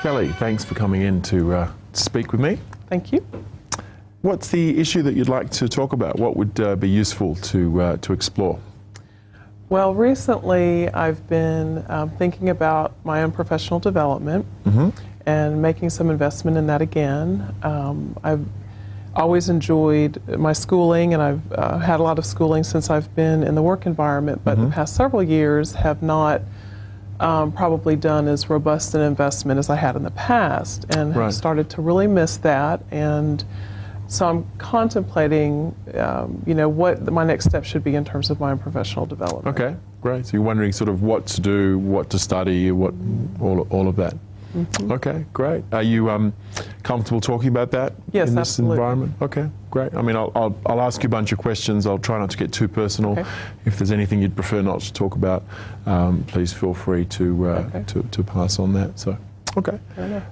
Kelly, thanks for coming in to speak with me. Thank you. What's the issue that you'd like to talk about? What would be useful to explore? Well, recently I've been thinking about my own professional development and making some investment in that again. I've always enjoyed my schooling, and I've had a lot of schooling since I've been in the work environment, but the past several years have not probably done as robust an investment as I had in the past, and have started to really miss that. And so I'm contemplating, what my next step should be in terms of my own professional development. Okay, great. So you're wondering sort of what to do, what to study, what all of that. Okay, great. Are you comfortable talking about that Yes, in this absolutely. environment? Okay, great. I mean, I'll ask you a bunch of questions. I'll try not to get too personal. Okay. If there's anything you'd prefer not to talk about, please feel free to pass on that. So, okay. Fair enough.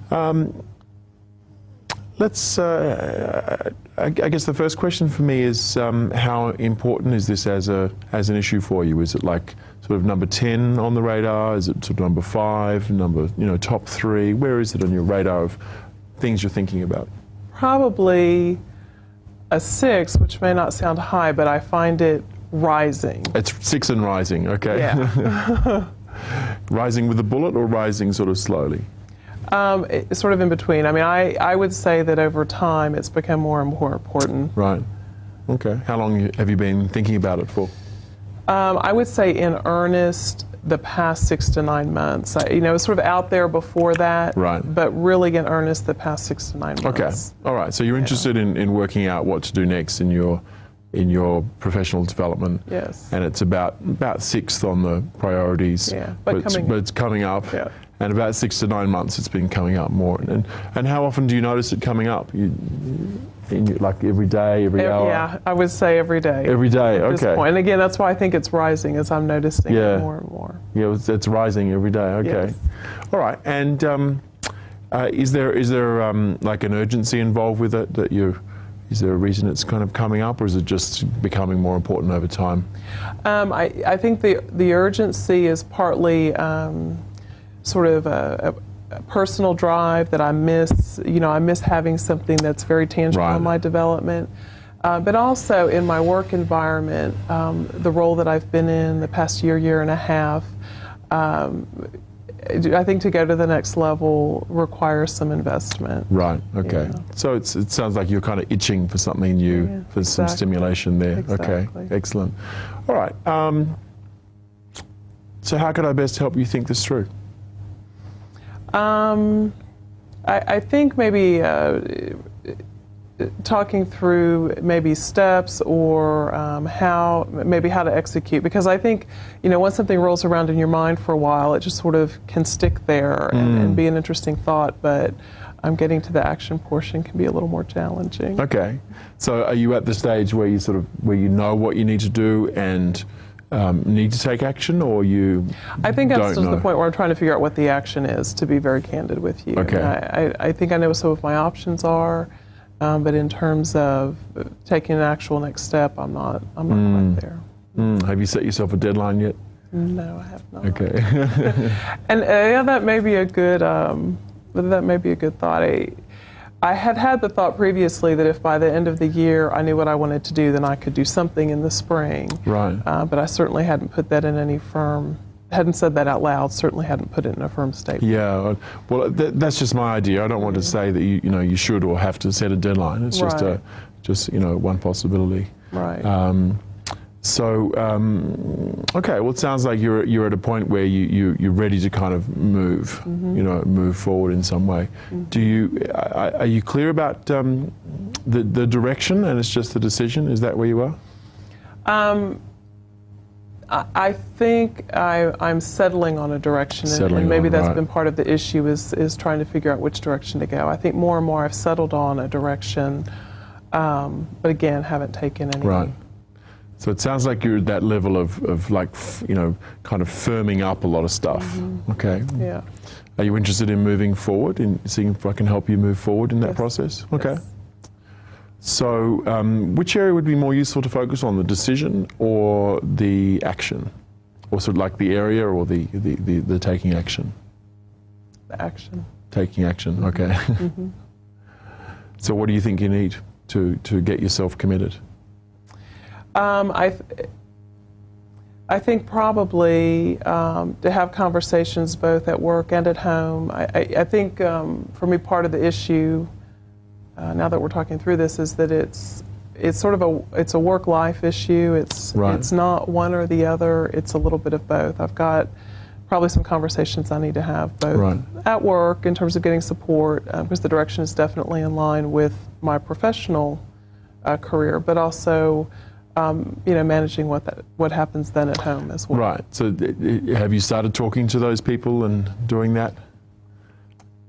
Let's. I guess the first question for me is how important is this as an issue for you? Is it like sort of number 10 on the radar? Is it sort of number 5? Top 3? Where is it on your radar of things you're thinking about? Probably a 6, which may not sound high, but I find it rising. It's 6 and rising. Okay. Yeah. Rising with a bullet or rising sort of slowly? It's sort of in between. I mean, I would say that over time it's become more and more important. Right. Okay. How long have you been thinking about it for? I would say in earnest the past 6 to 9 months. It was sort of out there before that, right, but really in earnest the past 6 to 9 months. Okay. All right. So you're interested in working out what to do next in your professional development. Yes. And it's about 6th on the priorities. Yeah. But it's coming up. Yeah. And about 6 to 9 months it's been coming up more. And how often do you notice it coming up? Like every day, every hour? Yeah, I would say every day. Every day, at okay. This point. And again, that's why I think it's rising, as I'm noticing it more and more. Yeah, it's rising every day, okay. Yes. All right, and is there like an urgency involved with it is there a reason it's kind of coming up, or is it just becoming more important over time? I think the urgency is partly sort of a personal drive that I miss. I miss having something that's very tangible in my development. But also in my work environment, the role that I've been in the past year and a half, I think to go to the next level requires some investment. Right, okay. Yeah. So it sounds like you're kind of itching for something new, for some stimulation there. Exactly. Okay, excellent. All right, so how could I best help you think this through? I think maybe talking through maybe steps or how to execute, because I think once something rolls around in your mind for a while, it just sort of can stick there and be an interesting thought, but getting to the action portion can be a little more challenging. Okay, so are you at the stage where you know what you need to do and need to take action, or you I think I'm don't still know? to the point where I'm trying to figure out what the action is, to be very candid with you. Okay. And I think I know what some of my options are, but in terms of taking an actual next step, I'm not quite there. Have you set yourself a deadline yet? No, I have not. Okay. And that may be a good thought. I had the thought previously that if by the end of the year I knew what I wanted to do, then I could do something in the spring. Right. But I certainly hadn't put that in hadn't said that out loud, certainly hadn't put it in a firm statement. Yeah, well, that's just my idea. I don't want to say that you should or have to set a deadline. It's just one possibility. Right. Okay. Well, it sounds like you're at a point where you're ready to kind of move, move forward in some way. Are you clear about the direction, and it's just the decision? Is that where you are? I think I'm settling on a direction, and maybe that's been part of the issue is trying to figure out which direction to go. I think more and more I've settled on a direction, but again, haven't taken any. Right. So it sounds like you're at that level of like, kind of firming up a lot of stuff. Okay. Yeah. Are you interested in moving forward, in seeing if I can help you move forward in that process? Okay. Yes. So which area would be more useful to focus on, the decision or the action? Or sort of like the area or the taking action? The action. Taking action. Okay. So what do you think you need to get yourself committed? I think probably to have conversations both at work and at home. I think for me, part of the issue now that we're talking through this is that it's sort of a work-life issue. It's not one or the other. It's a little bit of both. I've got probably some conversations I need to have both at work in terms of getting support, because the direction is definitely in line with my professional career, but also managing what happens then at home as well. Right. So have you started talking to those people and doing that?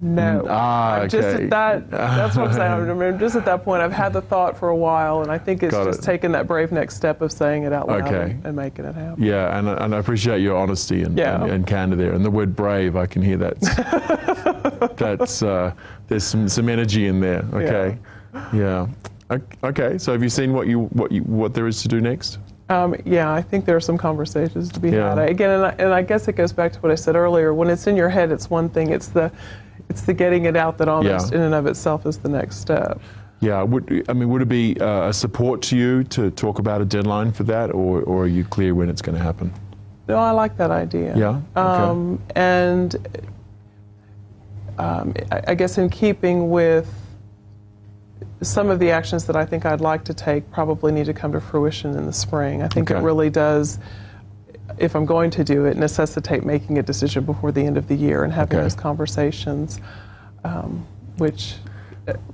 No. Okay. Just at that's what I'm saying. I mean, just at that point, I've had the thought for a while, and I think it's just taking that brave next step of saying it out loud and making it happen. Yeah, and I appreciate your honesty and candor there. And the word brave, I can hear that's there's some energy in there. Okay. Yeah. Okay. So have you seen what there is to do next? Yeah, I think there are some conversations to be had. Again, and I guess it goes back to what I said earlier. When it's in your head, it's one thing. It's the getting it out that almost in and of itself is the next step. Yeah. Would it be a support to you to talk about a deadline for that, or are you clear when it's going to happen? No, I like that idea. Yeah. Okay. And I guess in keeping with some of the actions that I think I'd like to take probably need to come to fruition in the spring. I think it really does, if I'm going to do it, necessitate making a decision before the end of the year and having those conversations, which,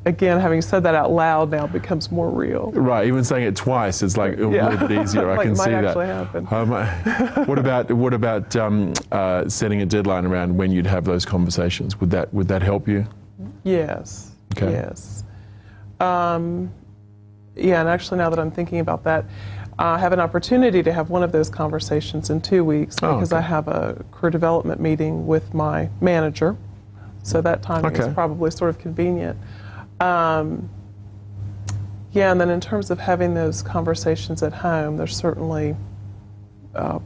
again, having said that out loud now becomes more real. Right, even saying it twice is like a little bit easier. I can see that. It might actually happen. What about setting a deadline around when you'd have those conversations? Would that help you? Yes. Okay. Yes. And actually now that I'm thinking about that, I have an opportunity to have one of those conversations in 2 weeks because I have a career development meeting with my manager, so that timing is probably sort of convenient. And then in terms of having those conversations at home, there's certainly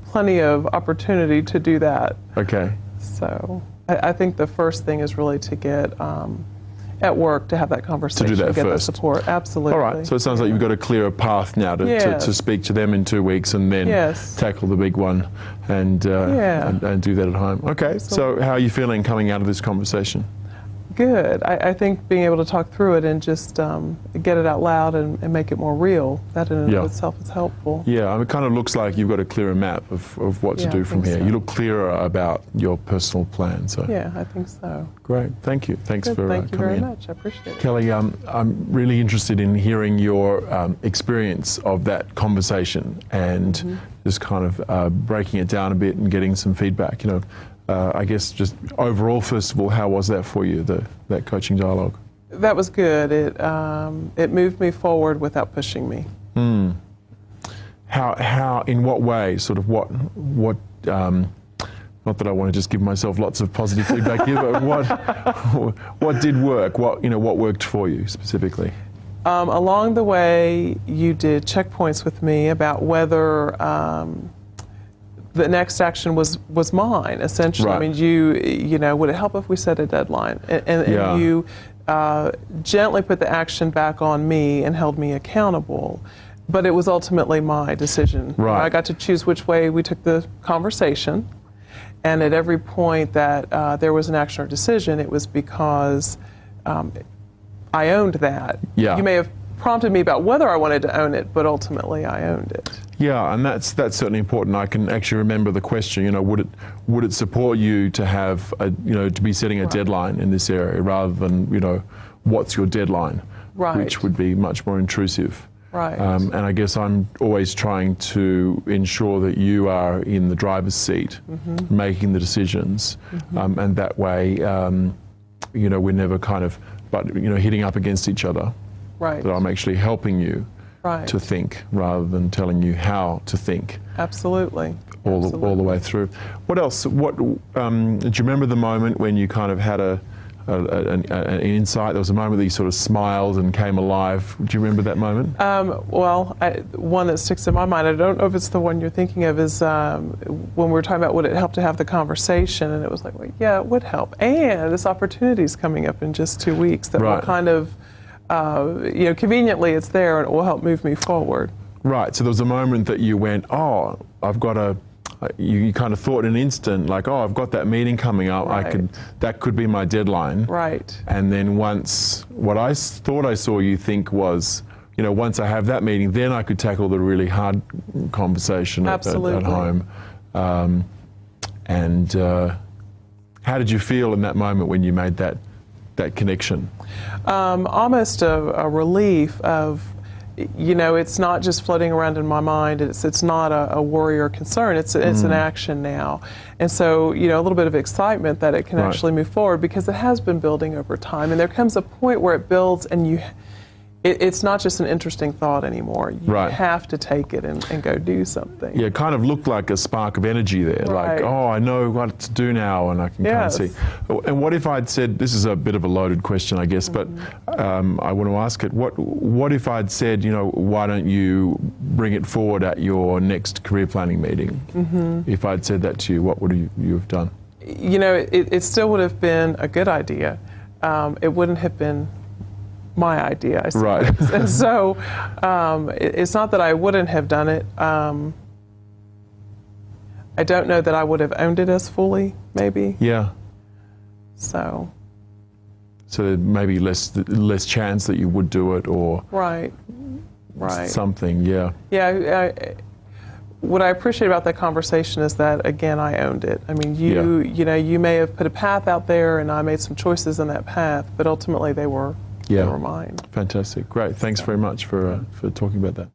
plenty of opportunity to do that. Okay. So I think the first thing is really to get at work to have that conversation, to do that get first. The support. Absolutely. All right. So it sounds like you've got a clearer path now to speak to them in 2 weeks and then tackle the big one and do that at home. Okay. So how are you feeling coming out of this conversation? Good. I think being able to talk through it and just get it out loud and make it more real, that in and of itself is helpful. Yeah, it kind of looks like you've got a clearer map of what to do from here. So. You look clearer about your personal plan. So yeah, I think so. Great. Thank you. Thanks for coming in. Thank you very much. I appreciate it. Kelly, I'm really interested in hearing your experience of that conversation and just kind of breaking it down a bit and getting some feedback. I guess just overall, first of all, how was that for you, that coaching dialogue? That was good. It moved me forward without pushing me. How, in what way, sort of what, not that I want to just give myself lots of positive feedback here, but what did work? What worked for you specifically? Along the way, you did checkpoints with me about whether the next action was mine, essentially. Right. I mean, you know, would it help if we set a deadline? And you gently put the action back on me and held me accountable. But it was ultimately my decision. Right. I got to choose which way we took the conversation. And at every point that there was an action or decision, it was because I owned that. Yeah. You may have prompted me about whether I wanted to own it, but ultimately I owned it. Yeah, and that's certainly important. I can actually remember the question. Would it support you to have to be setting a deadline in this area rather than what's your deadline, which would be much more intrusive. Right. And I guess I'm always trying to ensure that you are in the driver's seat, making the decisions, and that way, we're never kind of, hitting up against each other. Right. That I'm actually helping you to think rather than telling you how to think. Absolutely. All the way through. What else? Do you remember the moment when you kind of had a an insight? There was a moment that you sort of smiled and came alive. Do you remember that moment? One that sticks in my mind, I don't know if it's the one you're thinking of, is when we were talking about would it help to have the conversation, and it was like, well, yeah, it would help. And this opportunity is coming up in just 2 weeks that will kind of, conveniently it's there and it will help move me forward. Right, so there was a moment that you went, oh, I've got a, you kind of thought in an instant, like, oh, I've got that meeting coming up, Right. that could be my deadline. Right. And then once, what I thought I saw you think was, once I have that meeting, then I could tackle the really hard conversation at home. How did you feel in that moment when you made that connection? Almost a relief of, it's not just floating around in my mind. It's not a worry or concern. It's an action now, and so a little bit of excitement that it can actually move forward because it has been building over time, and there comes a point where it builds, and it's not just an interesting thought anymore. You have to take it and go do something. Yeah, it kind of looked like a spark of energy there, like, oh, I know what to do now, and I can kind of see. And what if I'd said, this is a bit of a loaded question, I guess, but I want to ask it, what if I'd said, why don't you bring it forward at your next career planning meeting? If I'd said that to you, what would you have done? It still would have been a good idea. It wouldn't have been my idea, I suppose. Right. And so it's not that I wouldn't have done it. I don't know that I would have owned it as fully, maybe. Yeah. So there may be less chance that you would do it, or right. something. Yeah. Yeah. What I appreciate about that conversation is that, again, I owned it. I mean, you may have put a path out there, and I made some choices in that path, but ultimately they were mine. Fantastic. Great. Thanks very much for talking about that.